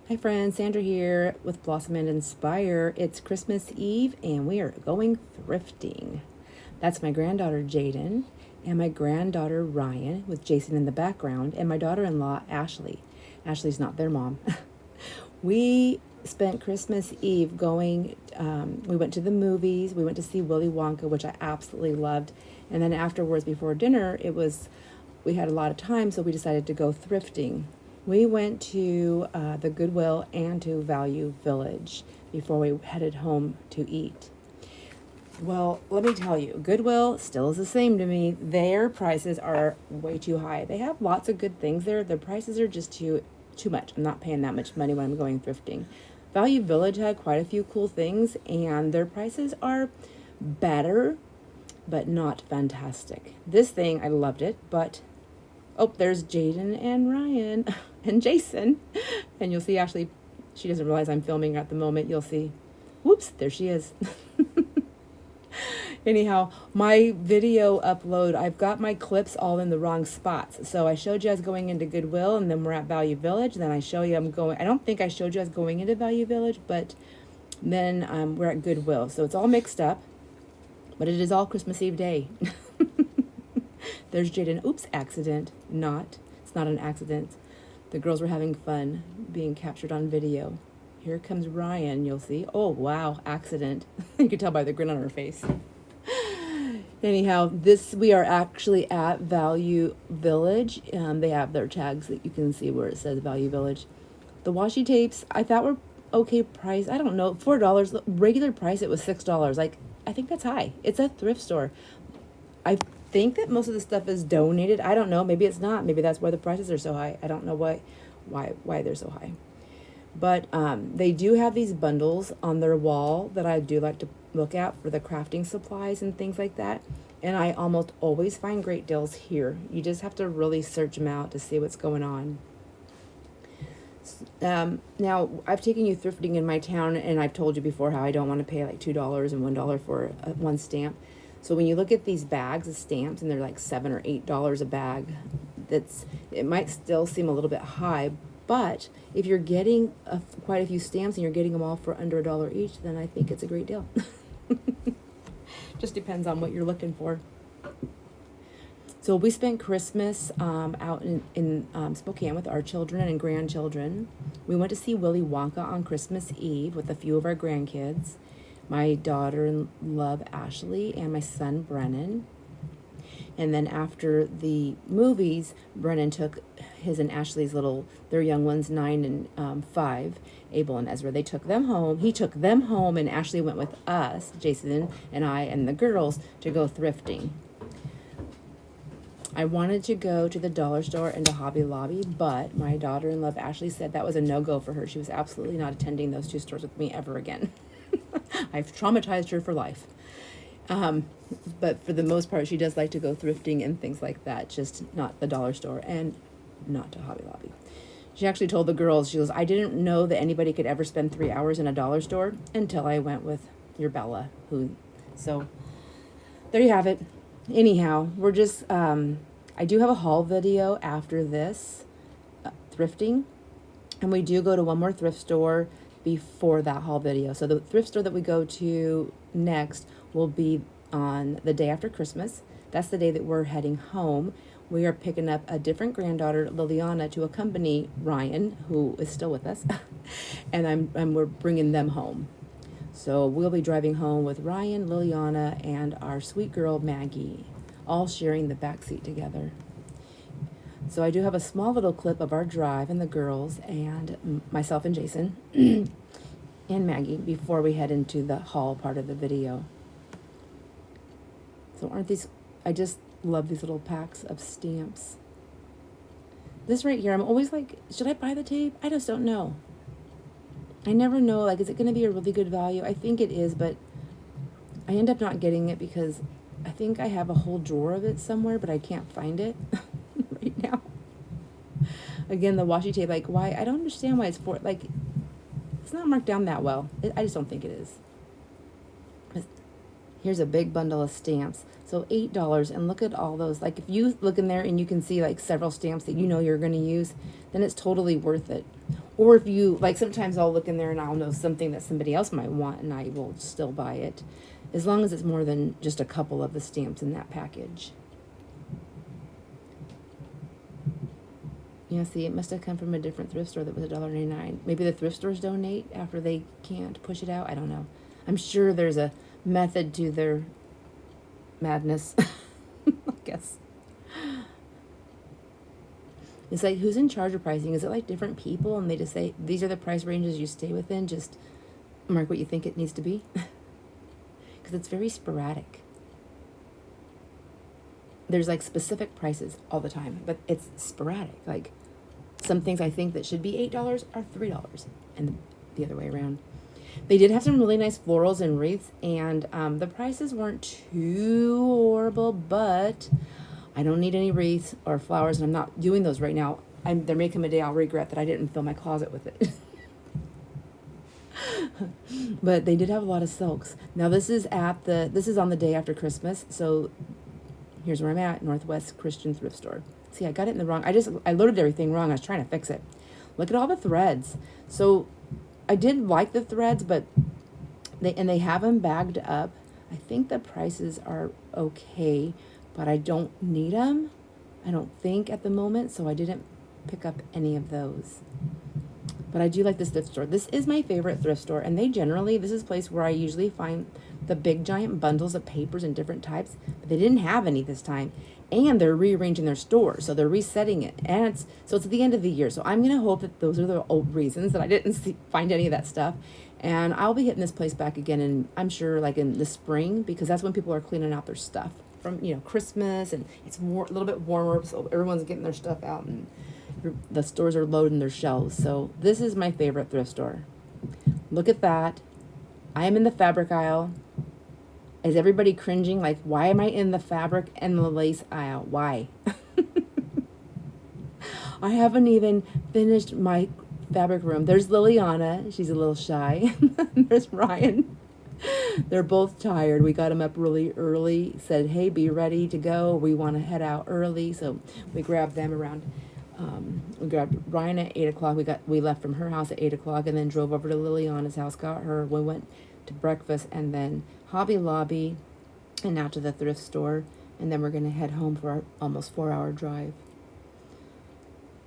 Hi friends, Sandra here with Blossom and Inspire. It's Christmas Eve and we are going thrifting. That's my granddaughter Jaden and my granddaughter Ryan with Jason in the background and my daughter-in-law Ashley. Ashley's not their mom. We spent Christmas Eve going, we went to the movies, we went to see Willy Wonka, which I absolutely loved. And then afterwards, before dinner, we had a lot of time, so we decided to go thrifting. We went to the Goodwill and to Value Village before we headed home to eat. Well, let me tell you, Goodwill still is the same to me. Their prices are way too high. They have lots of good things there. The prices are just too much. I'm not paying that much money when I'm going thrifting. Value Village had quite a few cool things, and their prices are better, but not fantastic. This thing, I loved it, but oh, there's Jaden and Ryan and Jason. And you'll see Ashley, she doesn't realize I'm filming at the moment. You'll see, whoops, there she is. Anyhow, my video upload, I've got my clips all in the wrong spots. So I showed you as going into Goodwill, and then we're at Value Village. Then I show you I don't think I showed you as going into Value Village, but then we're at Goodwill. So it's all mixed up, but it is all Christmas Eve day. There's Jaden. Oops, accident. It's not an accident. The girls were having fun being captured on video. Here comes Ryan, you'll see. Oh, wow, accident. You can tell by the grin on her face. Anyhow, we are actually at Value Village. They have their tags that you can see where it says Value Village. The washi tapes, I thought were okay price. I don't know, $4. Regular price, it was $6. I think that's high. It's a thrift store. I think that most of the stuff is donated. I don't know. Maybe it's not. Maybe that's why the prices are so high. I don't know why they're so high. But they do have these bundles on their wall that I do like to look at for the crafting supplies and things like that. And I almost always find great deals here. You just have to really search them out to see what's going on. Now, I've taken you thrifting in my town, and I've told you before how I don't want to pay like $2 and $1 for one stamp. So when you look at these bags of stamps, and they're like $7 or $8 a bag, it might still seem a little bit high. But if you're getting quite a few stamps and you're getting them all for under $1 each, then I think it's a great deal. Just depends on what you're looking for. So we spent Christmas out in Spokane with our children and grandchildren. We went to see Willy Wonka on Christmas Eve with a few of our grandkids. My daughter-in-law Ashley and my son Brennan. And then after the movies, Brennan took his and Ashley's their young ones, 9 and 5, Abel and Ezra. They took them home. He took them home, and Ashley went with us, Jason and I and the girls, to go thrifting. I wanted to go to the dollar store and to Hobby Lobby, but my daughter-in-law Ashley said that was a no-go for her. She was absolutely not attending those two stores with me ever again. I've traumatized her for life. But for the most part, she does like to go thrifting and things like that, just not the dollar store and not to Hobby Lobby. She actually told the girls, she goes, I didn't know that anybody could ever spend 3 hours in a dollar store until I went with your Bella. So there you have it. Anyhow, we're just, I do have a haul video after this, thrifting, and we do go to one more thrift store before that haul video. So the thrift store that we go to next will be on the day after Christmas. That's the day that we're heading home. We are picking up a different granddaughter, Liliana, to accompany Ryan, who is still with us, and we're bringing them home. So we'll be driving home with Ryan, Liliana, and our sweet girl Maggie, all sharing the back seat together. So I do have a small little clip of our drive and the girls and myself and Jason and Maggie before we head into the haul part of the video. So I just love these little packs of stamps. This right here, I'm always like, should I buy the tape? I just don't know. I never know, is it going to be a really good value? I think it is, but I end up not getting it because I think I have a whole drawer of it somewhere, but I can't find it right now. Again, the washi tape, why? I don't understand why it's it's not marked down that well. I just don't think it is. Here's a big bundle of stamps. So $8, and look at all those. If you look in there and you can see several stamps that you know you're going to use, then it's totally worth it. Or if you, like, sometimes I'll look in there and I'll know something that somebody else might want and I will still buy it, as long as it's more than just a couple of the stamps in that package. Yeah, see, it must have come from a different thrift store that was $1.99. Maybe the thrift stores donate after they can't push it out. I don't know. I'm sure there's a method to their madness, I guess. It's like, who's in charge of pricing? Is it like different people and they just say, these are the price ranges you stay within, just mark what you think it needs to be? Because it's very sporadic. There's like specific prices all the time, but it's sporadic. Like, some things I think that should be $8 are $3, and the other way around. They did have some really nice florals and wreaths, and the prices weren't too horrible, but I don't need any wreaths or flowers, and I'm not doing those right now. There may come a day I'll regret that I didn't fill my closet with it. But they did have a lot of silks. Now this is on the day after Christmas, so here's where I'm at, Northwest Christian Thrift Store. See, I got it in the wrong, I loaded everything wrong. I was trying to fix it. Look at all the threads. So I did like the threads, but they have them bagged up. I think the prices are okay, but I don't need them, I don't think, at the moment, so I didn't pick up any of those. But I do like this thrift store. This is my favorite thrift store, and this is a place where I usually find the big giant bundles of papers in different types, but they didn't have any this time, and they're rearranging their store, so they're resetting it, and it's at the end of the year, so I'm gonna hope that those are the old reasons that I didn't find any of that stuff. And I'll be hitting this place back again, and I'm sure like in the spring, because that's when people are cleaning out their stuff from Christmas, and it's a little bit warmer, so everyone's getting their stuff out and the stores are loading their shelves. So this is my favorite thrift store. Look at that. I am in the fabric aisle. Is everybody cringing? Like, why am I in the fabric and the lace aisle? Why? I haven't even finished my fabric room. There's Liliana. She's a little shy. There's Ryan. They're both tired. We got them up really early. Said, hey, be ready to go. We want to head out early. So we grabbed them around. We grabbed Ryan at 8 o'clock. We left from her house at 8 o'clock and then drove over to Liliana's house, got her. We went to breakfast and then Hobby Lobby and now to the thrift store. And then we're going to head home for our almost 4-hour drive.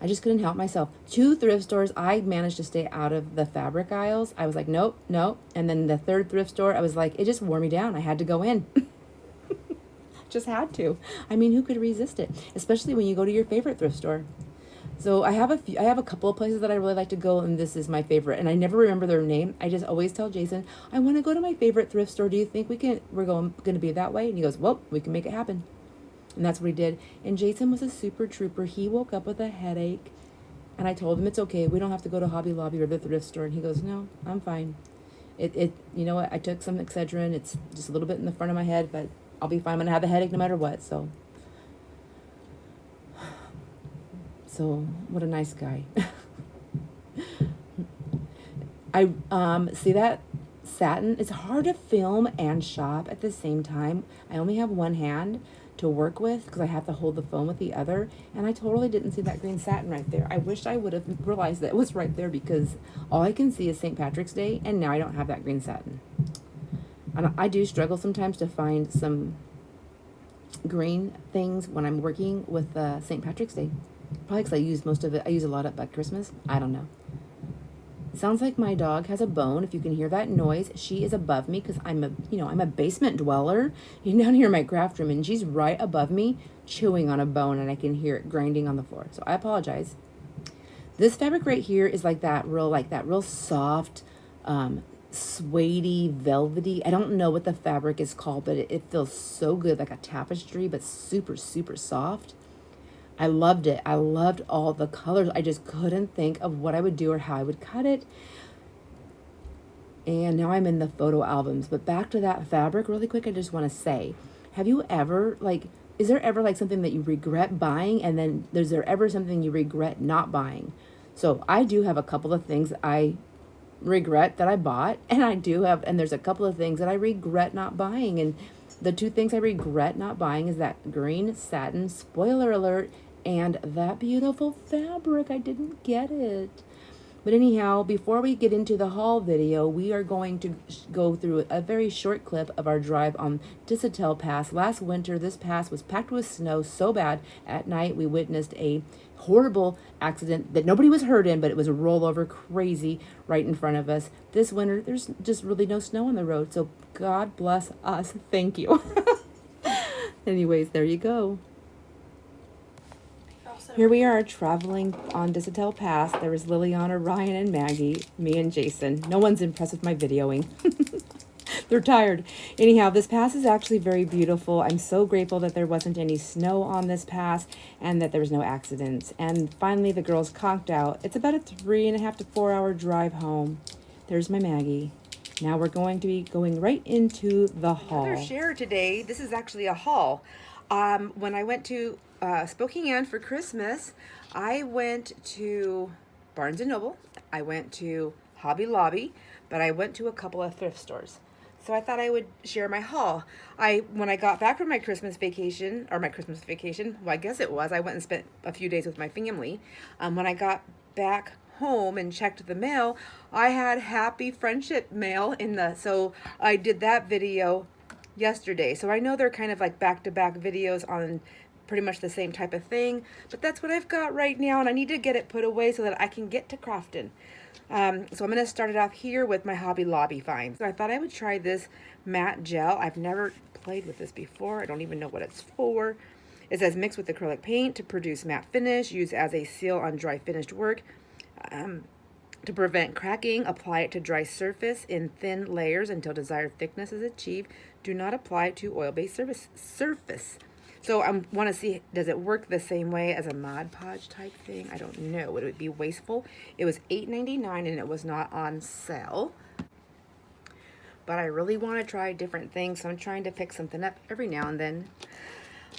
I just couldn't help myself. 2 thrift stores, I managed to stay out of the fabric aisles. I was like, nope. And then the 3rd thrift store, I was like, it just wore me down. I had to go in. Just had to. I mean, who could resist it? Especially when you go to your favorite thrift store. So I have a couple of places that I really like to go, and this is my favorite. And I never remember their name. I just always tell Jason, I want to go to my favorite thrift store. Do you think we're going to be that way? And he goes, well, we can make it happen. And that's what he did. And Jason was a super trooper. He woke up with a headache, and I told him it's okay. We don't have to go to Hobby Lobby or the thrift store. And he goes, no, I'm fine. You know what? I took some Excedrin. It's just a little bit in the front of my head, but I'll be fine. I'm gonna have a headache no matter what. So what a nice guy. I see that satin. It's hard to film and shop at the same time. I only have one hand to work with because I have to hold the phone with the other, and I totally didn't see that green satin right there. I wish I would have realized that it was right there, because all I can see is St. Patrick's Day, and now I don't have that green satin. And I do struggle sometimes to find some green things when I'm working with St. Patrick's Day. Probably because I use most of it. I use a lot at Christmas. I don't know. It sounds like my dog has a bone. If you can hear that noise, she is above me because I'm a basement dweller. You're down here in my craft room, and she's right above me chewing on a bone, and I can hear it grinding on the floor. So I apologize. This fabric right here is like that real soft, suede-y, velvety. I don't know what the fabric is called, but it feels so good, like a tapestry, but super, super soft. I loved it. I loved all the colors. I just couldn't think of what I would do or how I would cut it. And now I'm in the photo albums. But back to that fabric really quick, I just want to say, have you ever, is there ever something that you regret buying, and then is there ever something you regret not buying? So I do have a couple of things I regret that I bought, and there's a couple of things that I regret not buying. And the 2 things I regret not buying is that green satin, spoiler alert, and that beautiful fabric. I didn't get it. But anyhow, before we get into the haul video, we are going to go through a very short clip of our drive on Dissatel Pass. Last winter, this pass was packed with snow so bad, at night we witnessed a horrible accident that nobody was hurt in, but it was a rollover crazy right in front of us. This winter, there's just really no snow on the road, so God bless us. Thank you. Anyways, there you go. Here we are traveling on Dissatel Pass. There was Liliana, Ryan, and Maggie, me and Jason. No one's impressed with my videoing. They're tired. Anyhow, this pass is actually very beautiful. I'm so grateful that there wasn't any snow on this pass and that there was no accidents. And finally, the girls conked out. It's about a 3.5 to 4 hour drive home. There's my Maggie. Now we're going to be going right into the haul. Another share today. This is actually a haul. When I went to Spokane for Christmas, I went to Barnes & Noble. I went to Hobby Lobby, but I went to a couple of thrift stores. So I thought I would share my haul. When I got back from my Christmas vacation, well, I guess it was, I went and spent a few days with my family. When I got back home and checked the mail, I had Happy Friendship mail so I did that video yesterday. So I know they're kind of like back-to-back videos on pretty much the same type of thing, but that's what I've got right now, and I need to get it put away so that I can get to crafting. So I'm going to start it off here with my Hobby Lobby finds. So I thought I would try this matte gel. I've never played with this before. I don't even know what it's for. It says mix with acrylic paint to produce matte finish, use as a seal on dry finished work. To prevent cracking, apply it to dry surface in thin layers until desired thickness is achieved. Do not apply to oil-based surface. So I want to see, does it work the same way as a Mod Podge type thing? I don't know. Would it be wasteful? It was $8.99 and it was not on sale. But I really want to try different things, so I'm trying to pick something up every now and then.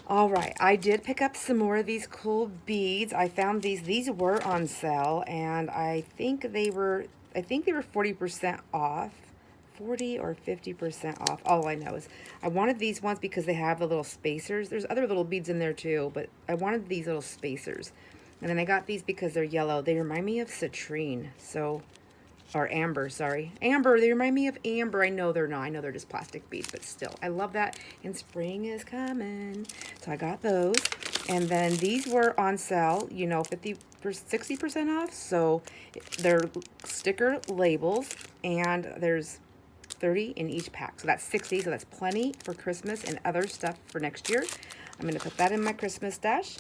All right, I did pick up some more of these cool beads. I found these. These were on sale, and I think they were 40% off. 40 or 50% off. All I know is I wanted these ones because they have the little spacers. There's other little beads in there too, but I wanted these little spacers. And then I got these because they're yellow. They remind me of citrine. Or amber, sorry. Amber, they remind me of amber. I know they're not. I know they're just plastic beads, but still. I love that. And spring is coming. So I got those. And then these were on sale, 60% off. So they're sticker labels, and there's 30 in each pack. So that's 60, so that's plenty for Christmas and other stuff for next year. I'm going to put that in my Christmas stash.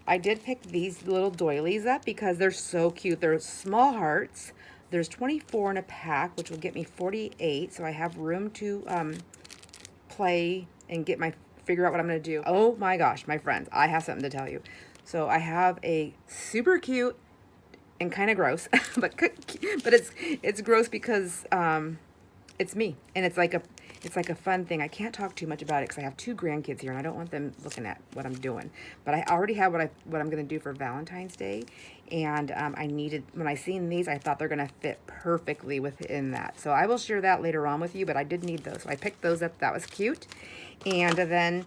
I did pick these little doilies up because they're so cute. They're small hearts. There's 24 in a pack, which will get me 48, so I have room to play and figure out what I'm going to do. Oh my gosh, my friends, I have something to tell you. So I have a super cute and kind of gross, but it's gross because it's me, and it's like a fun thing. I can't talk too much about it because I have 2 grandkids here, and I don't want them looking at what I'm doing. But I already have what I'm going to do for Valentine's Day, and when I seen these, I thought they're going to fit perfectly within that. So I will share that later on with you, but I did need those. So I picked those up. That was cute. And then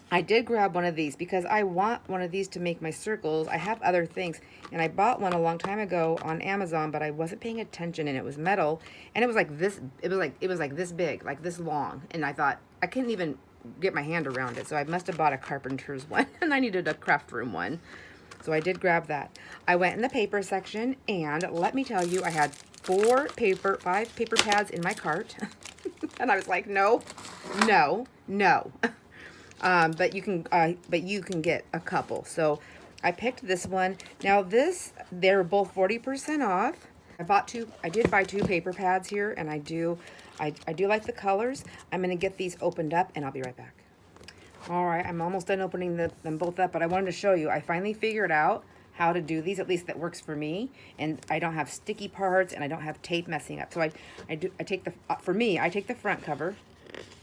I did grab one of these because I want one of these to make my circles. I have other things, and I bought one a long time ago on Amazon, but I wasn't paying attention, and it was metal, and it was like this. It was like this big, like this long, and I thought I couldn't even get my hand around it, so I must have bought a carpenter's one, and I needed a craft room one, so I did grab that. I went in the paper section, and let me tell you, I had 5 paper pads in my cart, and I was like, no. But you can get a couple. So I picked this one. Now they're both 40% off. I did buy 2 paper pads here, and I do like the colors. I'm gonna get these opened up, and I'll be right back. All right, I'm almost done opening them both up, but I wanted to show you. I finally figured out how to do these. At least that works for me, and I don't have sticky parts, and I don't have tape messing up. So I take the front cover,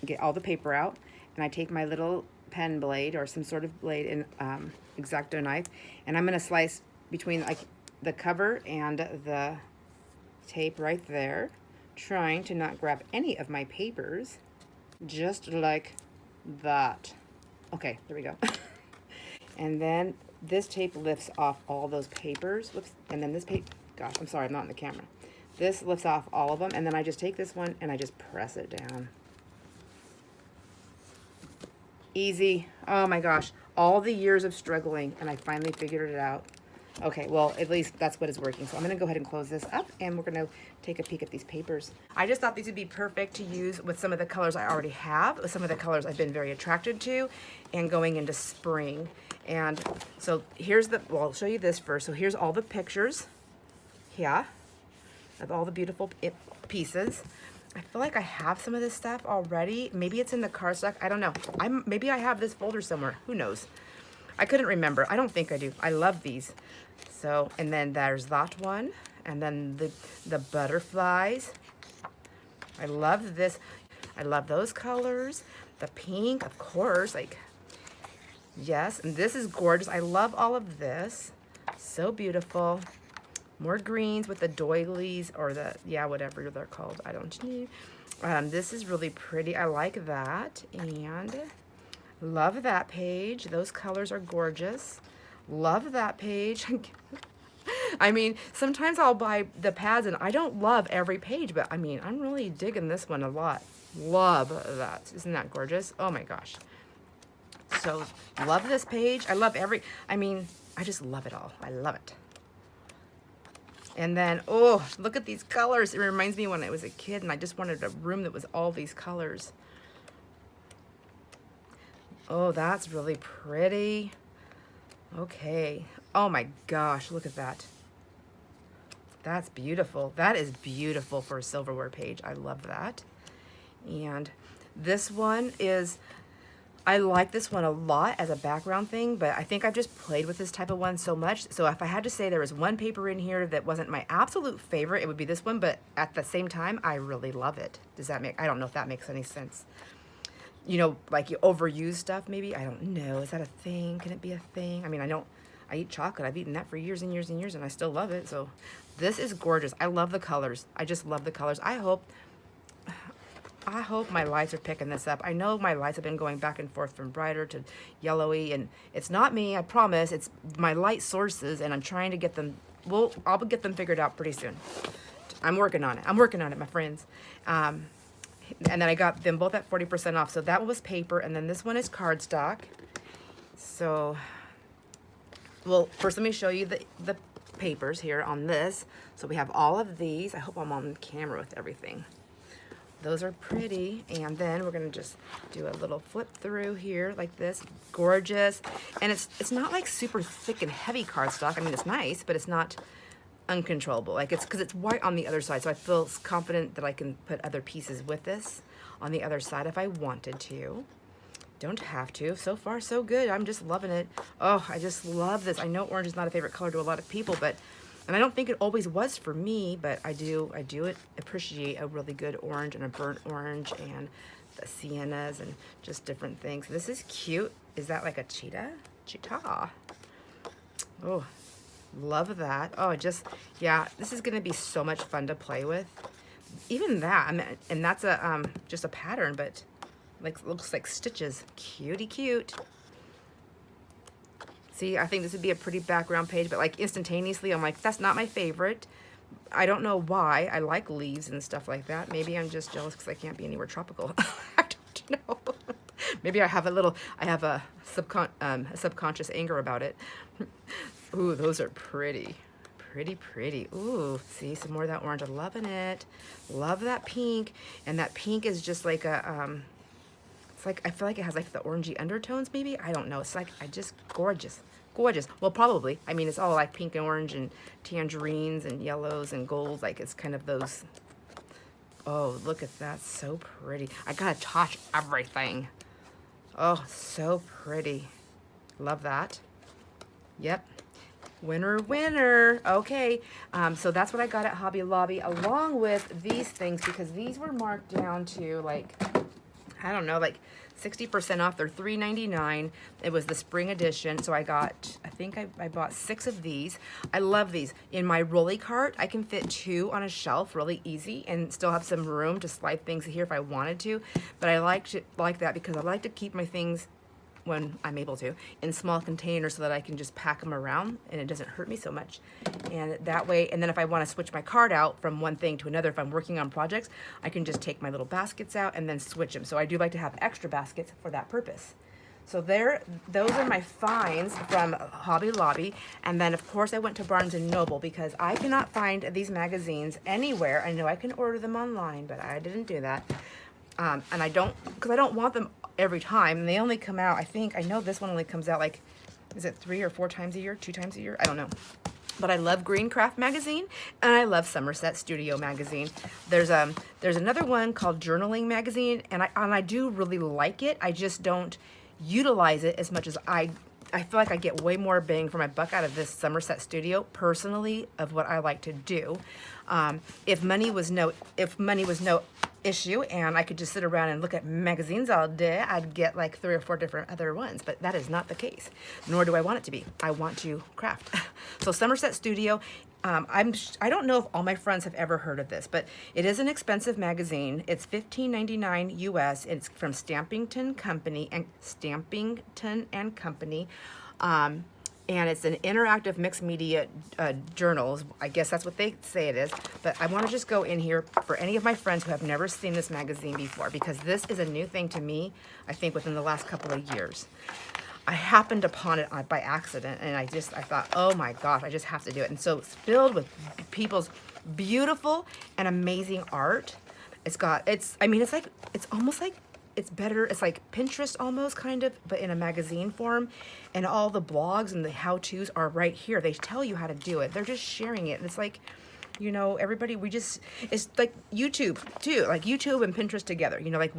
get all the paper out, and I take my little pen blade or some sort of blade and X-Acto knife, and I'm going to slice between like the cover and the tape right there, trying to not grab any of my papers, just like that. Okay, there we go. And then this tape lifts off all those papers. Whoops. And then this gosh, I'm sorry, I'm not in the camera. This lifts off all of them, and then I just take this one and I just press it down. Easy. Oh my gosh, all the years of struggling, and I finally figured it out. Okay, well, at least that's what is working. So I'm gonna go ahead and close this up, and we're gonna take a peek at these papers. I just thought these would be perfect to use with some of the colors I already have, with some of the colors I've been very attracted to, and going into spring. And so here's the, well, I'll show you this first. So here's all the pictures, yeah, of all the beautiful pieces. I feel like I have some of this stuff already. Maybe it's in the cardstock, I don't know. Maybe I have this folder somewhere, who knows? I couldn't remember. I don't think I do. I love these. So, and then there's that one. And then the butterflies. I love this. I love those colors. The pink, of course, like, yes. And this is gorgeous. I love all of this. So beautiful. More greens with the doilies or the, yeah, whatever they're called. I don't know. This is really pretty. I like that. And love that page. Those colors are gorgeous. Love that page. I mean, sometimes I'll buy the pads and I don't love every page, but I mean, I'm really digging this one a lot. Love that. Isn't that gorgeous? Oh my gosh. So love this page. I love I mean, I just love it all. I love it. And then, oh, look at these colors. It reminds me when I was a kid and I just wanted a room that was all these colors. Oh, that's really pretty. Okay. Oh my gosh, look at that. That's beautiful. That is beautiful for a silverware page. I love that. And this one is, I like this one a lot as a background thing, but I think I've just played with this type of one so much. So if I had to say there was one paper in here that wasn't my absolute favorite, it would be this one, but at the same time, I really love it. Does that make, I don't know if that makes any sense. You know, like you overuse stuff maybe. I don't know. Is that a thing? Can it be a thing? I mean, I eat chocolate. I've eaten that for years and years and years, and I still love it. So this is gorgeous. I love the colors. I just love the colors. I hope my lights are picking this up. I know my lights have been going back and forth from brighter to yellowy, and it's not me, I promise. It's my light sources, and I'm trying to get them, well, I'll get them figured out pretty soon. I'm working on it. I'm working on it, my friends. And then I got them both at 40% off. So that was paper, and then this one is cardstock. So, well, first let me show you the papers here on this. So we have all of these. I hope I'm on camera with everything. Those are pretty. And then we're gonna just do a little flip through here like this. Gorgeous. And it's not like super thick and heavy cardstock. I mean, it's nice, but it's not uncontrollable. Like it's because it's white on the other side, so I feel confident that I can put other pieces with this on the other side if I wanted to. Don't have to. So far so good. I'm just loving it. Oh, I just love this. I know orange is not a favorite color to a lot of people, but, and I don't think it always was for me, but I do appreciate a really good orange and a burnt orange and the siennas and just different things. This is cute. Is that like a cheetah? Cheetah. Oh, love that. Oh, just, yeah, this is gonna be so much fun to play with. Even that, I mean, and that's a just a pattern, but like looks like stitches. Cutie cute. See, I think this would be a pretty background page, but like instantaneously, I'm like, that's not my favorite. I don't know why. I like leaves and stuff like that. Maybe I'm just jealous because I can't be anywhere tropical. I don't know. Maybe I have a subconscious anger about it. Ooh, those are pretty. Pretty, pretty. Ooh, see, some more of that orange. I'm loving it. Love that pink. And that pink is just like a, it's like, I feel like it has like the orangey undertones maybe. I don't know. It's like, gorgeous. Gorgeous. Well, probably. I mean, it's all like pink and orange and tangerines and yellows and golds. Like it's kind of those. Oh, look at that. So pretty. I gotta touch everything. Oh, so pretty. Love that. Yep. Winner, winner. Okay. So that's what I got at Hobby Lobby along with these things because these were marked down to like, I don't know, like 60% off. They're $3.99. It was the spring edition. So I think I bought 6 of these. I love these. In my rolly cart, I can fit 2 on a shelf really easy and still have some room to slide things here if I wanted to. But I like that because I like to keep my things when I'm able to, in small containers so that I can just pack them around and it doesn't hurt me so much. And that way, and then if I want to switch my cart out from one thing to another, if I'm working on projects, I can just take my little baskets out and then switch them. So I do like to have extra baskets for that purpose. So those are my finds from Hobby Lobby. And then of course I went to Barnes & Noble because I cannot find these magazines anywhere. I know I can order them online, but I didn't do that. And because I don't want them every time. And they only come out, I know this one only comes out like, is it 3 or 4 times a year, 2 times a year? I don't know. But I love Green Craft magazine and I love Somerset Studio magazine. There's another one called Journaling magazine, and I do really like it. I just don't utilize it as much as I feel like I get way more bang for my buck out of this Somerset Studio personally of what I like to do. If money was no issue and I could just sit around and look at magazines all day, I'd get like 3 or 4 different other ones, but that is not the case, nor do I want it to be. I want to craft. So Somerset Studio, I don't know if all my friends have ever heard of this, but it is an expensive magazine. It's $15.99 US. It's from Stampington and Company. And it's an interactive mixed media journals. I guess that's what they say it is. But I want to just go in here for any of my friends who have never seen this magazine before, because this is a new thing to me, I think within the last couple of years. I happened upon it by accident, and I thought, oh my gosh, I just have to do it. And so it's filled with people's beautiful and amazing art. It's almost like, it's better, it's like Pinterest almost kind of, but in a magazine form. And all the blogs and the how-tos are right here. They tell you how to do it. They're just sharing it. And it's like, you know, everybody, it's like YouTube too, like YouTube and Pinterest together. You know, like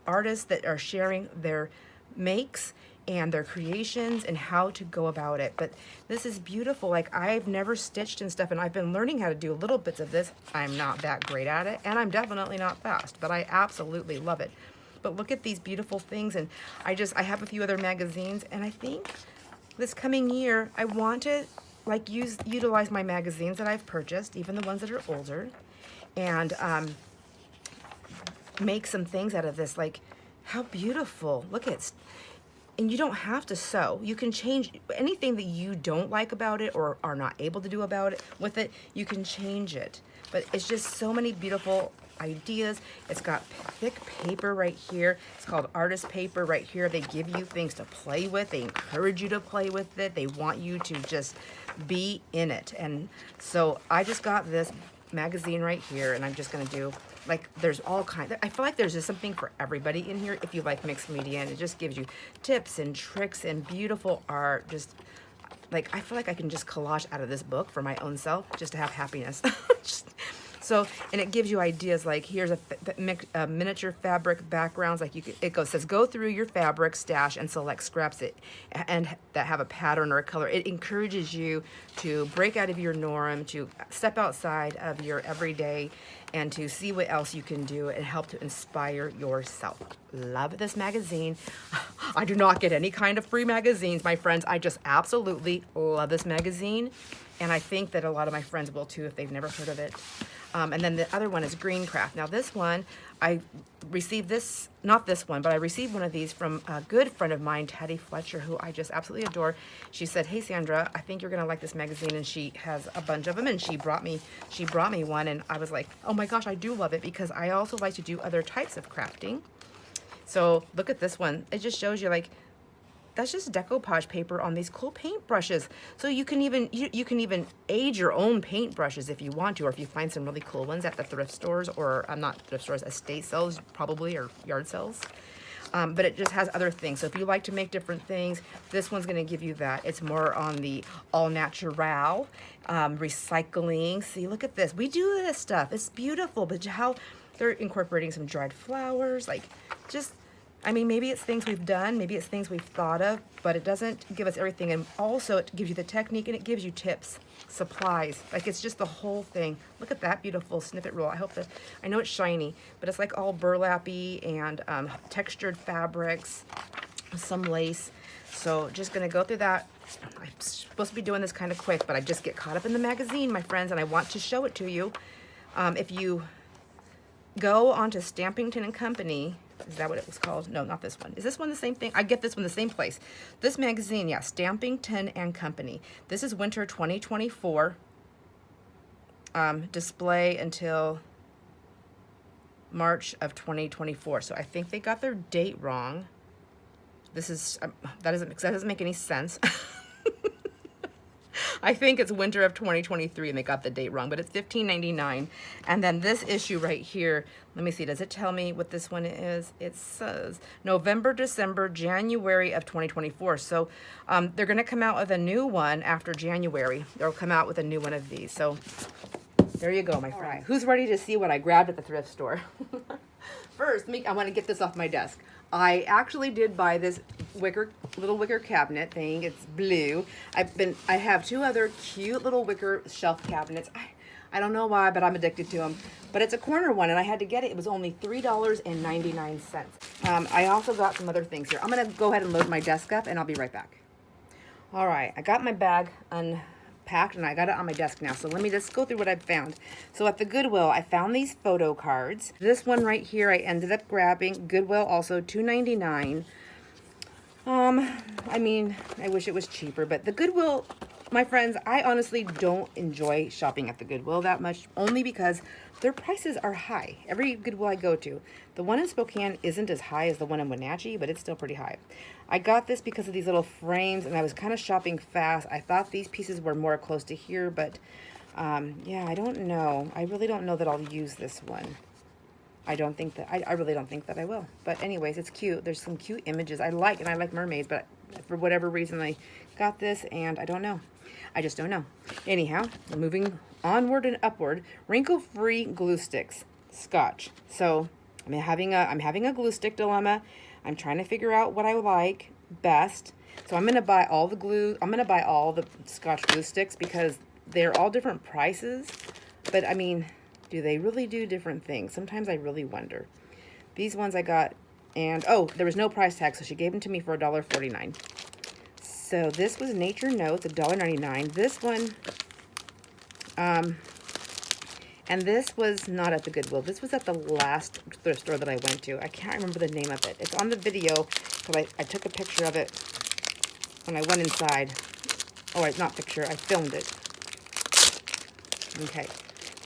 artists that are sharing their makes and their creations and how to go about it. But this is beautiful. Like, I've never stitched and stuff, and I've been learning how to do little bits of this. I'm not that great at it, and I'm definitely not fast, but I absolutely love it. But look at these beautiful things, and I have a few other magazines, and I think this coming year I want to like utilize my magazines that I've purchased, even the ones that are older, and make some things out of this. Like, how beautiful. Look at it. And you don't have to sew. You can change anything that you don't like about it or are not able to do about it with it. You can change it. But it's just so many beautiful ideas. It's got thick paper right here. It's called artist paper right here. They give you things to play with. They encourage you to play with it. They want you to just be in it. And so I just got this magazine right here, and I'm just gonna do, like, there's all kinds. I feel like there's just something for everybody in here if you like mixed media, and it just gives you tips and tricks and beautiful art. Just like, I feel like I can just collage out of this book for my own self just to have happiness. So, and it gives you ideas like, here's a miniature fabric backgrounds. Like, says go through your fabric stash and select scraps that have a pattern or a color. It encourages you to break out of your norm, to step outside of your everyday, and to see what else you can do and help to inspire yourself. Love this magazine. I do not get any kind of free magazines, my friends. I just absolutely love this magazine. And I think that a lot of my friends will too if they've never heard of it. And then the other one is Green Craft. Now this one, I received not this one, but I received one of these from a good friend of mine, Teddy Fletcher, who I just absolutely adore. She said, hey Sandra, I think you're gonna like this magazine, and she has a bunch of them, and she brought me one, and I was like, oh my gosh, I do love it, because I also like to do other types of crafting. So look at this one. It just shows you, like, that's just decoupage paper on these cool paint brushes. So you can even age your own paint brushes if you want to, or if you find some really cool ones at the thrift stores, or not thrift stores, estate sales probably, or yard sales. But it just has other things. So if you like to make different things, this one's gonna give you that. It's more on the all natural, recycling. See, look at this. We do this stuff. It's beautiful, but how they're incorporating some dried flowers, like, just, I mean, maybe it's things we've done, maybe it's things we've thought of, but it doesn't give us everything. And also it gives you the technique, and it gives you tips, supplies. Like, it's just the whole thing. Look at that beautiful snippet roll. I know it's shiny, but it's like all burlappy and textured fabrics, some lace. So just gonna go through that. I'm supposed to be doing this kind of quick, but I just get caught up in the magazine, my friends, and I want to show it to you. If you go onto Stampington and Company, Is that what it was called? No, not this one. Is this one the same thing? I get this one the same place. This magazine, yeah, Stamping Tin and Company. This is winter 2024. Display until March of 2024. So I think they got their date wrong. This is, that doesn't make any sense. I think it's winter of 2023 and they got the date wrong, but it's $15.99. And then this issue right here, let me see, does it tell me what this one is? It says November, December, January of 2024. So they're gonna come out with a new one after January. They'll come out with a new one of these. So there you go, my friend. Right. Who's ready to see what I grabbed at the thrift store? First, I want to get this off my desk. I actually did buy this little wicker cabinet thing. It's blue. I have two other cute little wicker shelf cabinets. I don't know why, but I'm addicted to them. But it's a corner one, and I had to get it. It was only $3.99. I also got some other things here. I'm gonna go ahead and load my desk up, and I'll be right back. All right, I got my bag unpacked, and I got it on my desk now. So let me just go through what I found. So at the Goodwill, I found these photo cards. This one right here, I ended up grabbing. Goodwill also $2.99. I mean, I wish it was cheaper, but the Goodwill, my friends, I honestly don't enjoy shopping at the Goodwill that much, only because their prices are high. Every Goodwill I go to, the one in Spokane isn't as high as the one in Wenatchee, but it's still pretty high. I got this because of these little frames, and I was kind of shopping fast. I thought these pieces were more close to here, but yeah, I don't know. I really don't know that I'll use this one. I don't think that, I really don't think that I will. But anyways, it's cute. There's some cute images I like mermaids, but for whatever reason I got this, and I don't know. I just don't know. Anyhow, moving onward and upward, wrinkle-free glue sticks, Scotch. So I'm having a glue stick dilemma. I'm trying to figure out what I like best. So I'm gonna buy all the glue. I'm gonna buy all the Scotch glue sticks because they're all different prices. But I mean, do they really do different things? Sometimes I really wonder. These ones I got, and oh, there was no price tag, so she gave them to me for $1.49. So this was Nature Notes, $1.99. This one, and this was not at the Goodwill. This was at the last thrift store that I went to. I can't remember the name of it. It's on the video, because I took a picture of it when I went inside. Oh, not picture, I filmed it. Okay,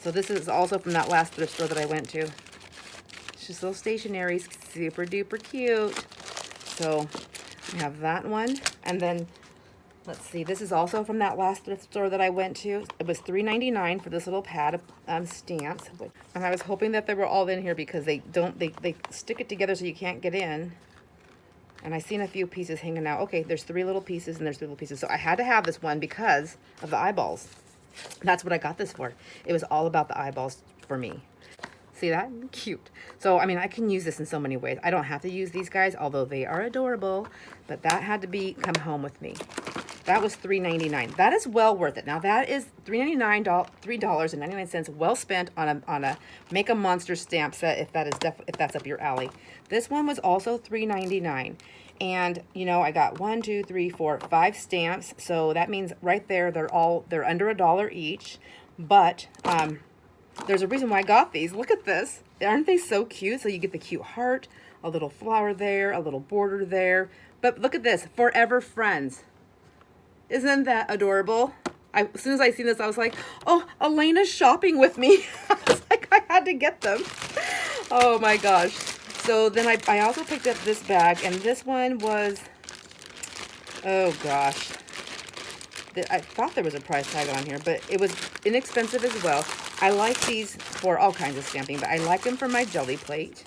so this is also from that last thrift store that I went to. It's just little stationery, super duper cute. So I have that one, and then let's see, this is also from that last thrift store that I went to. It was $3.99 for this little pad of stamps, and I was hoping that they were all in here because they stick it together so you can't get in. And I seen a few pieces hanging out. Okay, there's 3 little pieces and there's 3 little pieces. So I had to have this one because of the eyeballs. That's what I got this for. It was all about the eyeballs for me. See that? Cute. So, I mean, I can use this in so many ways. I don't have to use these guys, although they are adorable, but that had to come home with me. That was $3.99. That is well worth it. Now, that is $3.99 well spent on a Make a Monster stamp set if that's up your alley. This one was also $3.99. And, you know, I got 1, 2, 3, 4, 5 stamps. So that means right there, they're under $1 each. But there's a reason why I got these. Look at this. Aren't they so cute? So you get the cute heart, a little flower there, a little border there. But look at this, Forever Friends. Isn't that adorable? As soon as I seen this, I was like, oh, Elena's shopping with me. I was like, I had to get them. Oh my gosh. So then I also picked up this bag, and this one was, oh gosh. I thought there was a price tag on here, but it was inexpensive as well. I like these for all kinds of stamping, but I like them for my jelly plate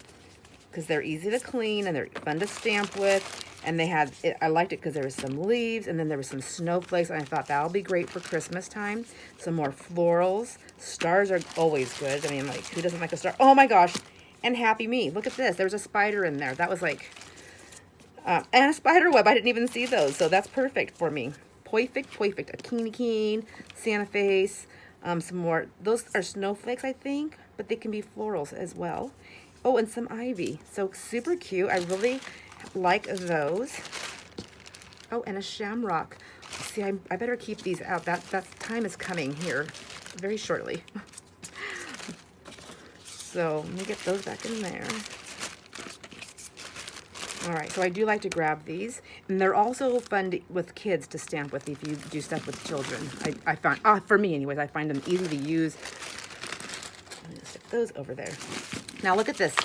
because they're easy to clean and they're fun to stamp with. And they had, I liked it because there was some leaves and then there was some snowflakes, and I thought that'll be great for Christmas time. Some more florals. Stars are always good. I mean, like, who doesn't like a star? Oh my gosh. And Happy Me. Look at this. There was a spider in there. That was like, and a spider web. I didn't even see those. So that's perfect for me. Perfect. A Keen, Santa face. Some more. Those are snowflakes, I think, but they can be florals as well. Oh, and some ivy. So super cute. I really like those. Oh, and a shamrock. See, I better keep these out. That time is coming here very shortly. So let me get those back in there. All right, so I do like to grab these, and they're also fun with kids to stamp with if you do stuff with children. I find, for me anyways, I find them easy to use. I'm gonna stick those over there. Now look at this,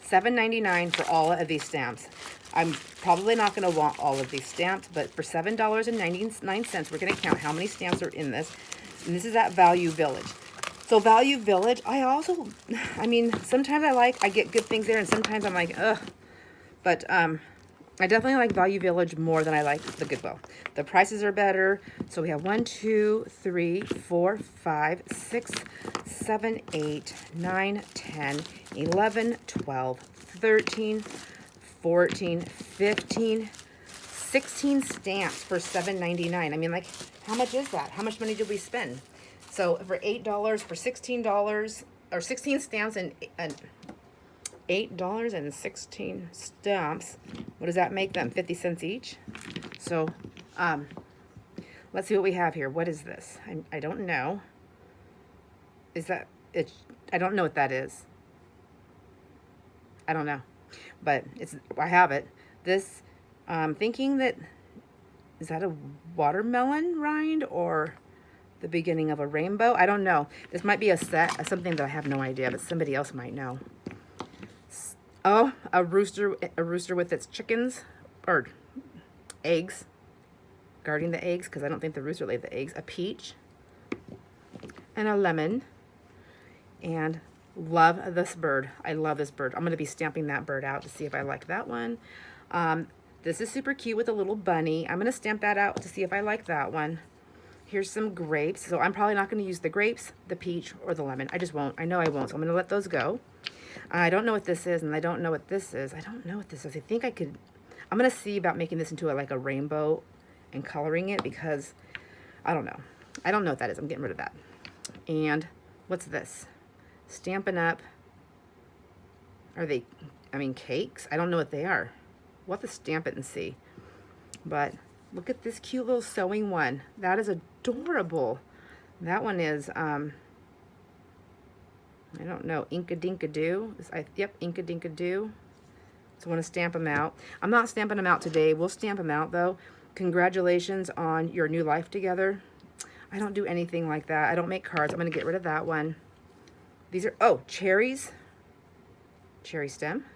$7.99 for all of these stamps. I'm probably not gonna want all of these stamps, but for $7.99, we're gonna count how many stamps are in this. And this is at Value Village. So Value Village, I mean, sometimes I get good things there, and sometimes I'm like, ugh. But I definitely like Value Village more than I like the Goodwill. The prices are better. So we have 1, 2, 3, 4, 5, 6, 7, 8, 9, 10, 11, 12, 13, 14, 15, 16 stamps for $7.99. I mean, like, how much is that? How much money did we spend? So for $8, for $16, or 16 stamps and $8.16 stamps. What does that make them? 50 cents each. So let's see what we have here. What is this? I don't know. Is that it? I don't know what that is. I don't know, but I have it. This thinking that, is that a watermelon rind or the beginning of a rainbow? I don't know. This might be a set, something that I have no idea, but somebody else might know. Oh, a rooster with its chickens, or eggs, guarding the eggs, because I don't think the rooster laid the eggs. A peach, and a lemon, and love this bird. I love this bird. I'm going to be stamping that bird out to see if I like that one. This is super cute with a little bunny. I'm going to stamp that out to see if I like that one. Here's some grapes. So I'm probably not going to use the grapes, the peach, or the lemon. I just won't. I know I won't, so I'm going to let those go. I don't know what this is, and I don't know what this is. I don't know what this is. I think I'm going to see about making this into like a rainbow and coloring it, because I don't know. I don't know what that is. I'm getting rid of that. And what's this? Stampin' Up. Are they, cakes? I don't know what they are. We'll have to stamp it and see. But look at this cute little sewing one. That is adorable. That one is, I don't know, Inka-Dinka-Doo. Yep, Inka-Dinka-Doo. So I want to stamp them out. I'm not stamping them out today. We'll stamp them out, though. Congratulations on your new life together. I don't do anything like that. I don't make cards. I'm going to get rid of that one. These are, oh, cherries. Cherry stem.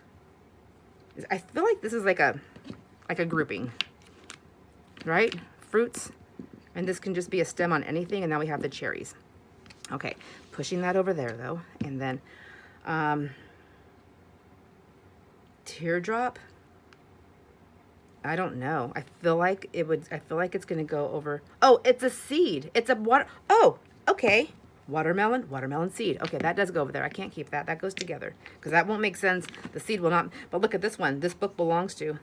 I feel like this is like a grouping, right? Fruits. And this can just be a stem on anything, and now we have the cherries. Okay, pushing that over there though, and then teardrop. I don't know. I feel like it's gonna go over. Oh, it's a seed. It's a water. Oh, okay. Watermelon seed. Okay, that does go over there. I can't keep that. That goes together because that won't make sense. The seed will not. But look at this one. This book belongs to.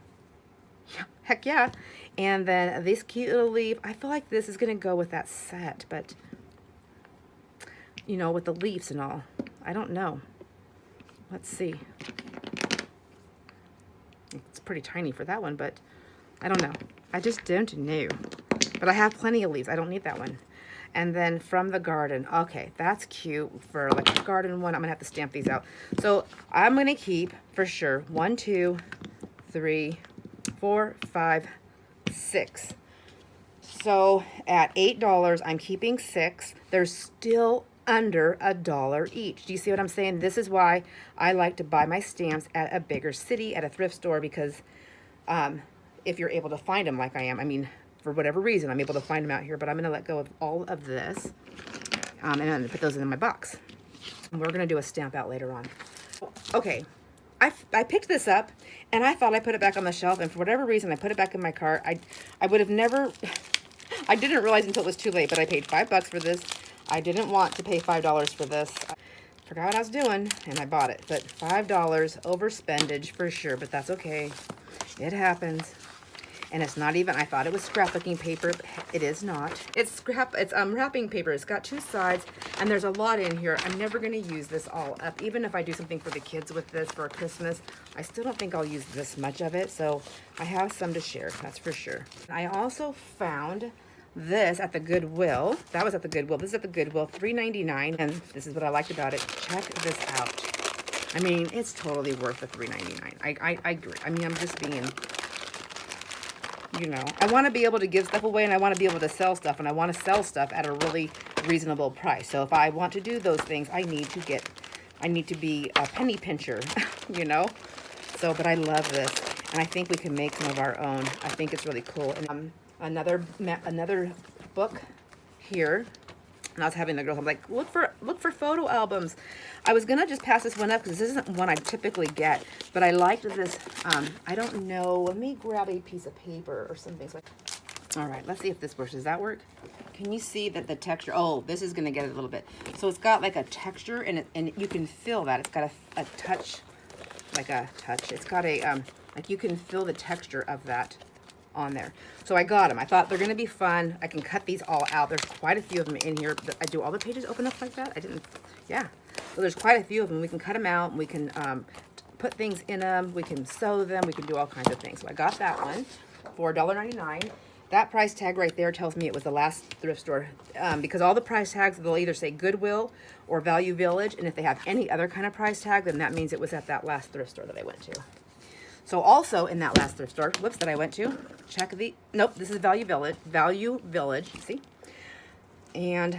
Yeah, heck yeah. And then this cute little leaf. I feel like this is gonna go with that set, but you know, with the leaves and all. I don't know. Let's see. It's pretty tiny for that one, but I don't know. I just don't know. But I have plenty of leaves. I don't need that one. And then From the Garden. Okay, that's cute for like a garden one. I'm gonna have to stamp these out. So I'm gonna keep for sure 1, 2, 3, 4, 5, 6. So at $8, I'm keeping 6. They're still under $1 each. Do you see what I'm saying? This is why I like to buy my stamps at a bigger city, at a thrift store, because if you're able to find them like I am, I mean, for whatever reason, I'm able to find them out here, but I'm going to let go of all of this and then put those in my box. And we're going to do a stamp out later on. Okay, I picked this up, and I thought I put it back on the shelf, and for whatever reason, I put it back in my cart. I would have never, I didn't realize until it was too late, but I paid $5 for this. I didn't want to pay $5 for this. I forgot what I was doing, and I bought it. But $5 overspendage for sure, but that's okay. It happens. And it's not even, I thought it was scrapbooking paper. It is not. It's wrapping paper. It's got 2 sides, and there's a lot in here. I'm never going to use this all up. Even if I do something for the kids with this for Christmas, I still don't think I'll use this much of it. So I have some to share, that's for sure. I also found this at the Goodwill. That was at the Goodwill. This is at the Goodwill, $3.99. And this is what I liked about it. Check this out. I mean, it's totally worth the $3.99. I agree. I mean, I'm just being, you know, I want to be able to give stuff away, and I want to be able to sell stuff, and I want to sell stuff at a really reasonable price. So if I want to do those things, I need to be a penny pincher, you know? So, but I love this, and I think we can make some of our own. I think it's really cool. And another book here. And I was having the girls, I'm like, look for photo albums. I was gonna just pass this one up because this isn't one I typically get, but I liked this. I don't know. Let me grab a piece of paper or something. So all right, let's see if this works. Does that work? Can you see that the texture? Oh, this is gonna get it a little bit. So it's got like a texture, and you can feel that it's got a touch, like a touch. It's got a like you can feel the texture of that on there. So I got them. I thought they're going to be fun. I can cut these all out. There's quite a few of them in here. I do all the pages open up like that? I didn't. Yeah. So there's quite a few of them. We can cut them out. We can put things in them. We can sew them. We can do all kinds of things. So I got that one for $1.99. That price tag right there tells me it was the last thrift store, because all the price tags, they'll either say Goodwill or Value Village. And if they have any other kind of price tag, then that means it was at that last thrift store that I went to. So also in that last thrift store, whoops, that I went to, check the, nope, this is Value Village, see? And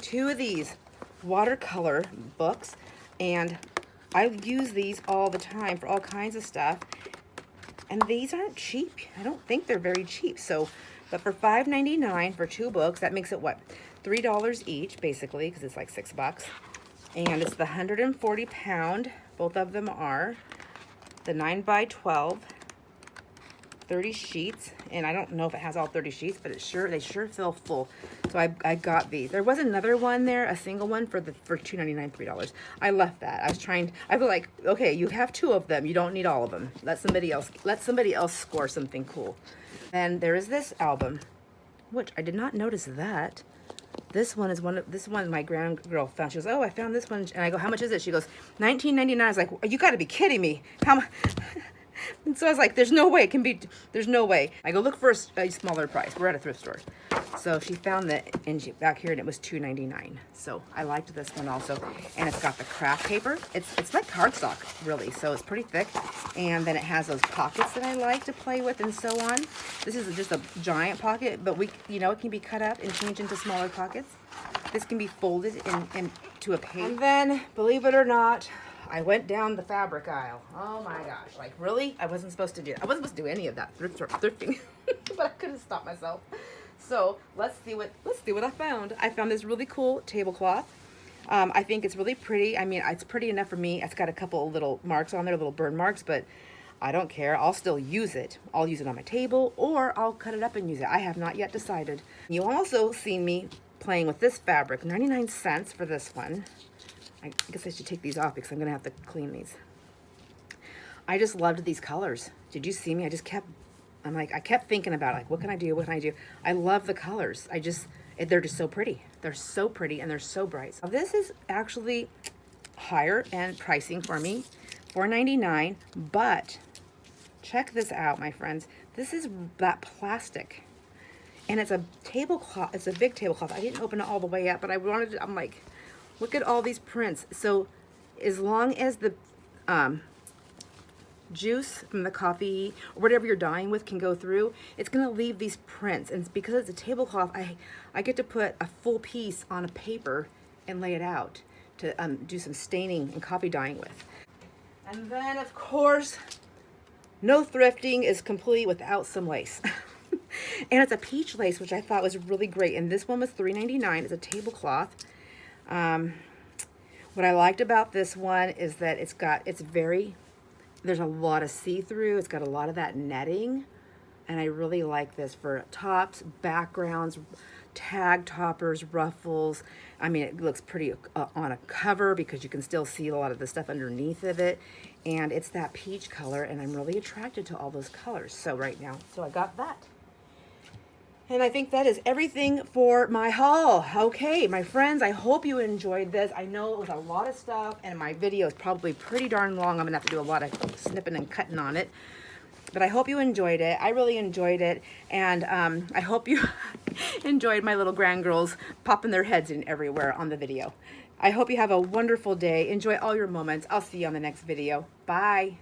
2 of these watercolor books, and I use these all the time for all kinds of stuff, and these aren't cheap. I don't think they're very cheap. So, but for $5.99 for 2 books, that makes it what? $3 each, basically, because it's like $6. And it's the 140 pound, both of them are. The 9x12, 30 sheets, and I don't know if it has all 30 sheets, but they sure feel full. So I got these. There was another one there, a single one for $2.99, $3. I left that. I was like, okay, you have 2 of them. You don't need all of them. Let somebody else score something cool. And there is this album, which I did not notice that. This one my grand girl found. She goes, oh, I found this one. And I go, how much is it? She goes, $19.99. I was like, you got to be kidding me. How much? And so I was like, there's no way it can be, there's no way. I go look for a smaller price. We're at a thrift store. So she found that back here, and it was $2.99. So I liked this one also. And it's got the craft paper. It's like cardstock, really. So it's pretty thick. And then it has those pockets that I like to play with and so on. This is just a giant pocket, but it can be cut up and changed into smaller pockets. This can be folded into a page. And then, believe it or not, I went down the fabric aisle. Oh my gosh, like really? I wasn't supposed to do it. I wasn't supposed to do any of that thrifting, but I couldn't stop myself. So let's see what I found. I found this really cool tablecloth. I think it's really pretty. I mean, it's pretty enough for me. It's got a couple of little marks on there, little burn marks, but I don't care. I'll still use it. I'll use it on my table, or I'll cut it up and use it. I have not yet decided. You also seen me playing with this fabric. 99 cents for this one. I guess I should take these off because I'm going to have to clean these. I just loved these colors. Did you see me? I kept thinking about, like, what can I do? What can I do? I love the colors. They're just so pretty. They're so pretty, and they're so bright. Now, this is actually higher end pricing for me, $4.99, but check this out, my friends. This is that plastic, and it's a tablecloth. It's a big tablecloth. I didn't open it all the way up, but I'm like, look at all these prints. So as long as the juice from the coffee or whatever you're dyeing with can go through, it's going to leave these prints. And because it's a tablecloth, I get to put a full piece on a paper and lay it out to do some staining and coffee dyeing with. And then, of course, no thrifting is complete without some lace. And it's a peach lace, which I thought was really great. And this one was $3.99. It's a tablecloth. What I liked about this one is that there's a lot of see-through. It's got a lot of that netting, and I really like this for tops, backgrounds, tag toppers, ruffles. I mean, it looks pretty on a cover because you can still see a lot of the stuff underneath of it, and it's that peach color, and I'm really attracted to all those colors. So I got that. And I think that is everything for my haul. Okay, my friends, I hope you enjoyed this. I know it was a lot of stuff, and my video is probably pretty darn long. I'm gonna have to do a lot of snipping and cutting on it. But I hope you enjoyed it. I really enjoyed it. And I hope you enjoyed my little grand girls popping their heads in everywhere on the video. I hope you have a wonderful day. Enjoy all your moments. I'll see you on the next video. Bye.